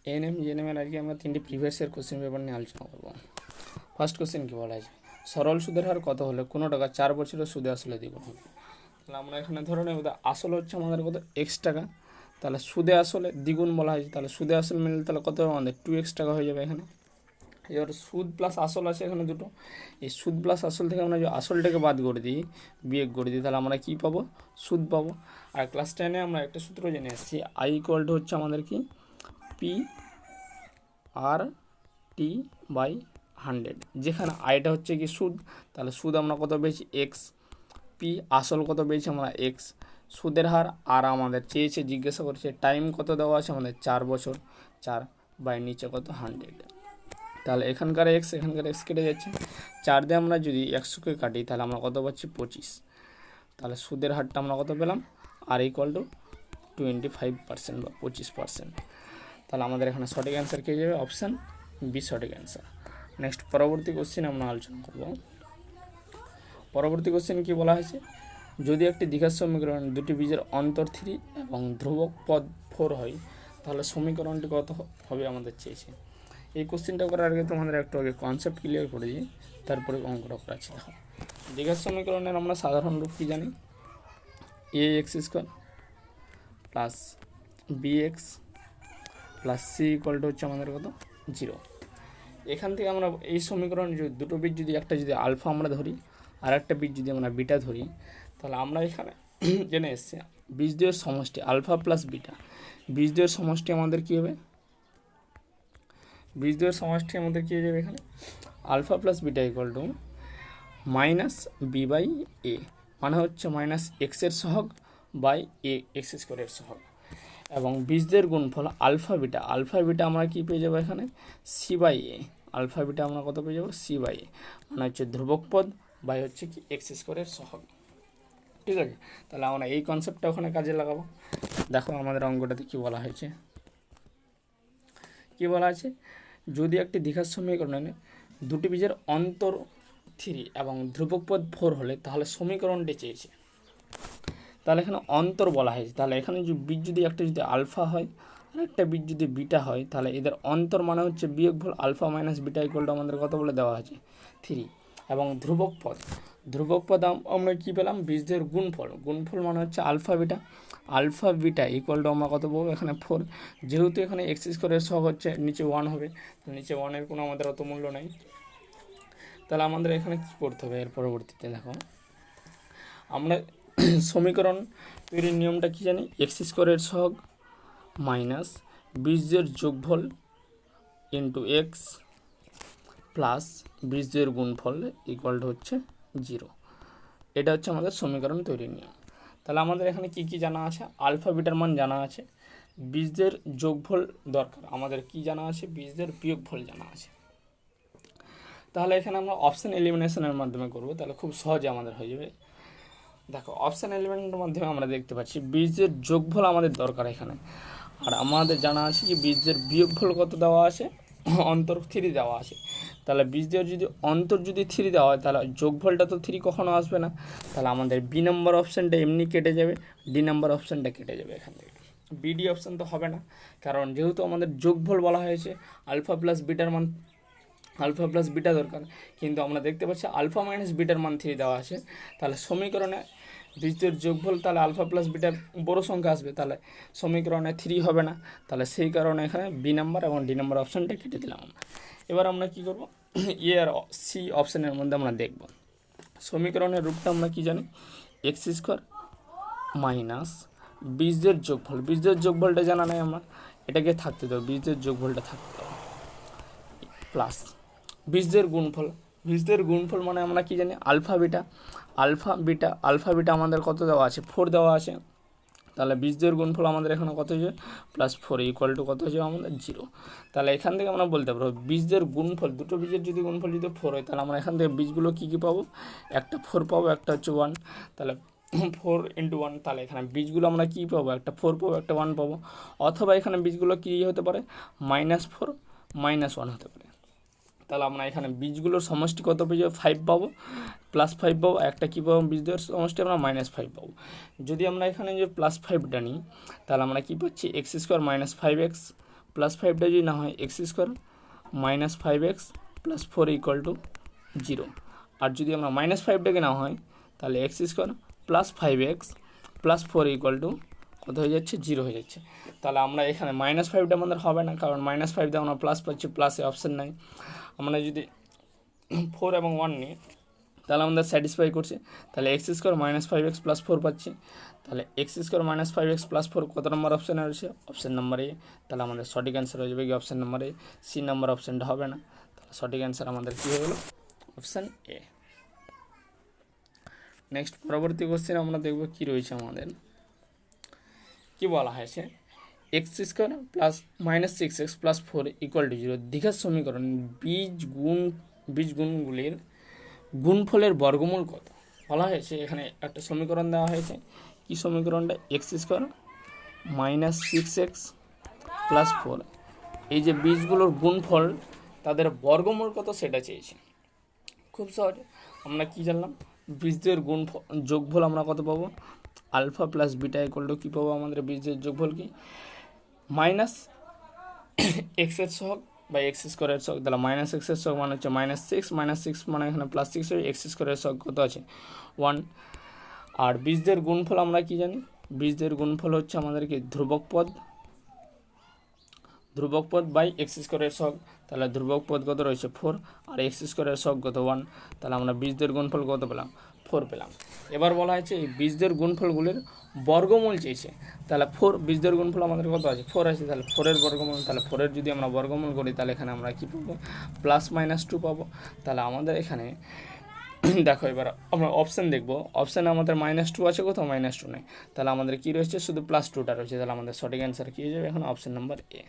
ANM জিএনএমের আজকে আমরা 3টি প্রিভিয়াস ইয়ার কোশ্চেন পেপার নিয়ে আলোচনা করবো। ফার্স্ট কোশ্চেন কী বলা আছে, সরল সুদের হার কত হলে কোনো টাকা 4 বছরের সুদে আসলে দ্বিগুণ হবে। তাহলে আমরা এখানে ধরে নেব আসল হচ্ছে আমাদের কত x টাকা, তাহলে সুদে আসলে দ্বিগুণ বলা হয়েছে, তাহলে সুদে আসল মিললে তাহলে কত হবে আমাদের 2x টাকা হয়ে যাবে এখানে। এবার সুদ প্লাস আসল আছে এখানে দুটো, এই সুদ প্লাস আসল থেকে আমরা যদি আসলটাকে বাদ করে দিই, বিয়োগ করে দিই, তাহলে আমরা কী পাবো, সুদ পাবো। আর ক্লাস 10-এ আমরা একটা সূত্র জেনে এসেছি, আই ইকুয়াল টু হচ্ছে আমাদের কি পি আর টি বাই 100, যেখানে আইটা হচ্ছে কি সুদ, তাহলে সুদ আমরা কত পেয়েছি এক্স, পি আসল কত পেয়েছি আমরা এক্স, সুদের হার আর আমাদের চেয়েছে জিজ্ঞাসা করছে টাইম কত দেওয়া আছে আমাদের 4 বছর, 4 বাই নিচে কত 100। তাহলে এখানকার এক্স এখানকার এক্স কেটে যাচ্ছে, 4 দিয়ে আমরা যদি 100কে কাটি তাহলে আমরা কত পাচ্ছি 25। তাহলে সুদের হারটা আমরা কত পেলাম, আর ইকুয়াল টু 25% বা 25%। তাহলে আমাদের এখানে সঠিক অ্যান্সার কী যাবে, অপশান বি সঠিক অ্যান্সার। নেক্সট পরবর্তী কোশ্চেন আমরা আলোচনা করব। পরবর্তী কোশ্চেন কী বলা হয়েছে, যদি একটি দ্বিঘাত সমীকরণ দুটি বীজের অন্তর 3 এবং ধ্রুবক পদ 4 হয় তাহলে সমীকরণটি কত হবে আমাদের চেয়েছে। এই কোশ্চেনটা করার আগে তোমাদের একটু আগে কনসেপ্ট ক্লিয়ার করে দিই, তারপরে অঙ্কটা করাচ্ছি। দেখো দ্বিঘাত সমীকরণের আমরা সাধারণ রূপ কী জানি, A X square plus B X plus C equal to হচ্ছে আমাদের কত 0। এখান থেকে আমরা এই সমীকরণ যদি দুটো বীজ যদি একটা যদি আলফা আমরা ধরি আর একটা বীজ যদি আমরা বিটা ধরি, তাহলে আমরা এখানে জেনে এসছি বীজদ্বয়ের সমষ্টি আলফা প্লাস বিটা, বীজদ্বয়ের সমষ্টি আমাদের কী হবে, বীজদ্বয়ের সমষ্টি আমাদের কী হয়ে যাবে এখানে alpha plus beta equal to minus B by A, মানে হচ্ছে মাইনাস এক্সের সহগ বাই এ এক্স স্কোয়ারের সহগ, এবং বীজদের গুণফল আলফা বিটা আমরা কী পেয়ে যাবো এখানে C by A, alpha beta আমরা কত পেয়ে যাবো সি বাই এ, মানে হচ্ছে ধ্রুবক পদ বাই হচ্ছে কি এক্স স্কোয়ারের সহগ। ঠিক আছে, তাহলে আমরা এই কনসেপ্টটা ওখানে কাজে লাগাবো। দেখো আমাদের অঙ্কটাতে কী বলা হয়েছে, কী বলা আছে, যদি একটি দ্বিঘাত সমীকরণে দুটি বীজের অন্তর 3 এবং ধ্রুবক পদ 4 হলে তাহলে সমীকরণটি চেয়েছে। তাহলে এখানে অন্তর বলা হয়েছে, তাহলে এখানে যদি বীজ যদি একটা যদি আলফা হয় আর একটা বীজ যদি বিটা হয়, তাহলে এদের অন্তর মানে হচ্ছে বিয়োগফল alpha minus beta equal to আমাদের কত বলে দেওয়া আছে 3, এবং ধ্রুবক পদ আমরা কী পেলাম, বীজদের গুণফল মানে হচ্ছে আলফা বিটা ইকুয়াল টু আমরা কত পাবো এখানে 4, যেহেতু এখানে এক্স স্কোয়ারের সহগ হচ্ছে নিচে 1 হবে, নিচে 1-এর কোনো আমাদের অত মূল্য নেই। তাহলে আমাদের এখানে কী করতে হবে এর পরবর্তীতে, দেখো আমরা সমীকরণ তৈরির নিয়মটা কী জানি, এক্স স্কোয়ারের সহগ মাইনাস বীজের যোগফল ইন্টু এক্স প্লাস বীজের গুণফল ইকুয়াল টু হচ্ছে 0। এটা হচ্ছে আমাদের সমীকরণ তৈরির নিয়ম। তাহলে আমাদের এখানে কি কি জানা আছে, আলফা বিটার মান জানা আছে, বীজদের যোগফল দরকার, আমাদের কি জানা আছে, বীজদের বিয়োগফল জানা আছে। তাহলে এখানে আমরা অপশান এলিমিনেশনের মাধ্যমে করব, তাহলে খুব সহজে আমাদের হয়ে যাবে। দেখো অপশান এলিমেন্টের মাধ্যমে আমরা দেখতে পাচ্ছি বীজের যোগফল আমাদের দরকার এখানে, আর আমাদের জানা আছে যে বীজের বিয়োগফল কত দেওয়া আছে, অন্তর 3 দেওয়া আছে। তাহলে বীজের যদি অন্তর যদি 3 দেওয়া হয় তাহলে যোগফলটা তো 3 কখনো আসবে না, তাহলে আমাদের বি নম্বর অপশানটা এমনি কেটে যাবে, ডি নম্বর অপশানটা কেটে যাবে এখান থেকে। বিডি অপশান তো হবে না, কারণ যেহেতু আমাদের যোগফল বলা হয়েছে আলফা প্লাস বিটা দরকার, কিন্তু আমরা দেখতে পাচ্ছি আলফা মাইনাস বিটার মান 3 দেওয়া আছে। তাহলে সমীকরণে বীজের যোগফল তাহলে আলফা প্লাস বিটার বড় সংখ্যা আসবে, তাহলে সমীকরণে 3 হবে না, তাহলে সেই কারণে এখানে বি নাম্বার এবং ডি নাম্বার অপশানটা কেটে দিলাম আমরা। এবার আমরা কি করব, এ আর সি অপশানের মধ্যে আমরা দেখব সমীকরণের রূপটা আমরা কি জানি, এক্স স্কোয়ার মাইনাস বীজের যোগফলটা জানা নাই আমার, এটাকে থাকতে দেবো, বীজের যোগফলটা থাকতে দেবো প্লাস বীজের গুণফল মানে আমরা কি জানি আলফা বিটা আমাদের কত দেওয়া আছে 4 দেওয়া আছে, তাহলে বীজদের গুণফল আমাদের এখানে কত হয়ে যাবে +4 ইকুয়াল টু কত হয়ে যাবে আমাদের 0। তাহলে এখান থেকে আমরা বলতে পারবো বীজদের গুণফল, দুটো বীজের যদি গুণফল যদি 4 হয় তাহলে আমরা এখান থেকে বীজগুলো কী কী পাবো, একটা 4 পাবো, একটা হচ্ছে 1, তাহলে 4 × 1, তাহলে এখানে বীজগুলো আমরা কী পাবো, একটা 4 পাবো, একটা 1 পাবো, অথবা এখানে বীজগুলো কী হতে পারে -4 -1 হতে পারে। তাহলে আমরা এখানে বীজগুলোর সমষ্টি কত পেয়ে যাবো 5 পাবো, +5 পাবো, একটা কী পাবো বীজদের সমষ্টি আমরা -5 পাবো। যদি আমরা এখানে যে +5টা নিই তাহলে আমরা কী পাচ্ছি, x² - 5x প্লাস 5টা যদি না হয় x square minus 5x plus 4 equal to 0। আর যদি আমরা মাইনাস 5টাকে না হয় তাহলে x square plus 5x plus 4 equal to কত হয়ে যাচ্ছে 0 হয়ে যাচ্ছে। তাহলে আমরা এখানে মাইনাস 5টা আমাদের হবে না, কারণ মাইনাস 5 দিয়ে আমরা প্লাস পাচ্ছি, প্লাসে অপশান নাই। আমরা যদি 4 এবং 1 নিই তাহলে আমাদের স্যাটিসফাই করছে। তাহলে x square minus 5x plus 4 পাচ্ছি। তাহলে x square minus 5x plus 4 কত নম্বর অপশানে রয়েছে? Option number A. তাহলে আমাদের সঠিক অ্যান্সার হয়ে যাবে কি option number A, C number অপশানটা হবে না। তাহলে সঠিক অ্যান্সার আমাদের কী হয়ে গেলো? Option A. নেক্সট পরবর্তী কোশ্চেন আমরা দেখব কী রয়েছে আমাদের। কি বলা হয়েছে? X square plus minus 6x plus 4 equal to 0 দ্বিঘাত সমীকরণ বীজগুণগুলির গুণফলের বর্গমূল কত? বলা হয়েছে এখানে একটা সমীকরণ দেওয়া হয়েছে। কি সমীকরণটা? X square minus 6x plus 4, এই যে বীজগুলোর গুণফল তাদের বর্গমূল কত সেটা চেয়েছে। খুব সহজে আমরা কি জানলাম? বীজদের যোগফল আমরা কত পাবো? Alpha plus beta equal to কী পাবো? আমাদের বীজদের যোগফল কি? মাইনাস এক্সের সহগ বা এক্স স্কোয়ারের সহগ। তাহলে মাইনাস এক্সের সহগ মানে হচ্ছে মাইনাস সিক্স মানে এখানে প্লাস 6 হয়ে এক্স স্কোয়ারের সহগ কত আছে? 1। আর বীজদের গুণফল আমরা কি জানি? বীজদের গুণফল হচ্ছে আমাদের কি ধ্রুবক পদ বাই এক্স স্কোয়ারের সহগ। তাহলে ধ্রুবক পদ কত রয়েছে? 4, আর এক্স স্কোয়ারের সহগ কত? 1। তাহলে আমরা বীজদের গুণফল কত পেলাম? 4 পেলাম। এবার বলা হয়েছে এই বীজদের গুণফলগুলির বর্গমূল চেয়েছে। তাহলে 4 বীজদের গুণফল আমাদের কত আছে? 4 আছে। তাহলে 4-এর বর্গমূল, তাহলে 4-এর যদি আমরা বর্গমূল করি তাহলে এখানে আমরা কী পাবো? প্লাস মাইনাস 2 পাবো। তাহলে আমাদের এখানে দেখো এবার আমরা অপশান দেখবো। অপশানে আমাদের -2 আছে, কোথাও -2 নেই। তাহলে আমাদের কী রয়েছে? শুধু +2টা রয়েছে। তাহলে আমাদের সঠিক অ্যান্সার কী হয়ে যাবে? এখন অপশান নাম্বার এ।